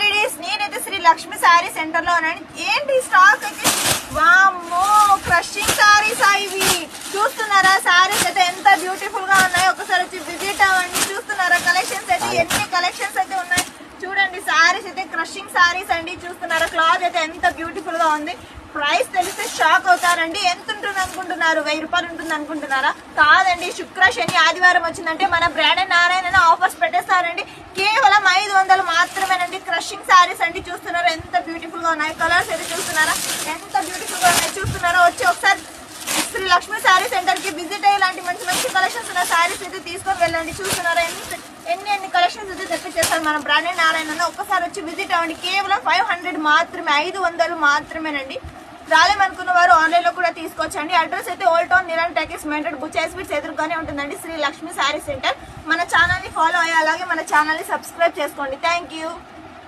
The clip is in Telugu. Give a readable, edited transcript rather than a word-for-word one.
లేడీస్, నేనైతే శ్రీ లక్ష్మి శారీ సెంటర్ లో ఉన్నాను. ఏంటి స్టాక్ అయితే వామ్మో క్రషింగ్ శారీస్ ఇవి చూస్తున్నారా? శారీస్ అయితే ఎంత బ్యూటిఫుల్ గా ఉన్నాయో ఒకసారి వచ్చి విజిట్ అవ్వండి. చూస్తున్నారా కలెక్షన్స్ అయితే ఎన్ని కలెక్షన్స్ అయితే ఉన్నాయి చూడండి. శారీస్ అయితే క్రషింగ్ శారీస్ అండి. చూస్తున్నారా క్లాత్ అయితే ఎంత బ్యూటిఫుల్ గా ఉంది. ప్రైస్ తెలిస్తే షాక్ అవుతారండి. ఎంత ఉంటుంది అనుకుంటున్నారు? 1000 రూపాయలు ఉంటుంది అనుకుంటున్నారా? కాదండి, శుక్ర శని ఆదివారం వచ్చిందంటే మన బ్రాండ్ నారాయణ ఆఫర్స్ పెట్టేస్తారండి. కేవలం 500 మాత్రమేనండి. క్రషింగ్ శారీస్ అండి. చూస్తున్నారా ఎంత బ్యూటిఫుల్ గా ఉన్నాయి. కలర్స్ అయితే చూస్తున్నారా ఎంత బ్యూటిఫుల్ గా ఉన్నాయి. చూస్తున్నారా వచ్చి ఒకసారి శ్రీ లక్ష్మి శారీ సెంటర్ కి విజిట్ అయ్యి ఇలాంటి మంచి మంచి కలెక్షన్స్ ఉన్న శారీస్ అయితే తీసుకొని వెళ్ళండి. చూస్తున్నారా ఎన్ని కలెక్షన్స్ అయితే తెప్పించేస్తారు మన బ్రాండెడ్ నారాయణ. ఒక్కసారి వచ్చి విజిట్ అవ్వండి. కేవలం 500 మాత్రమే, 500 మాత్రమేనండి. రాలేమనుకున్న వారు ఆన్లైన్ లో కూడా తీసుకోవచ్చండి. అడ్రస్ అయితే ఓల్డ్ టౌన్ నిరాన్ టాకీస్ మెయిన్ రోడ్ బుచ్చాయి స్వీట్స్ ఎదురుగానే ఉంటుందండి శ్రీ లక్ష్మి శారీ సెంటర్. మన ఛానల్ ని ఫాలో అయ్యి అలాగే మన ఛానల్ ని సబ్స్క్రైబ్ చేసుకోండి. Thank you.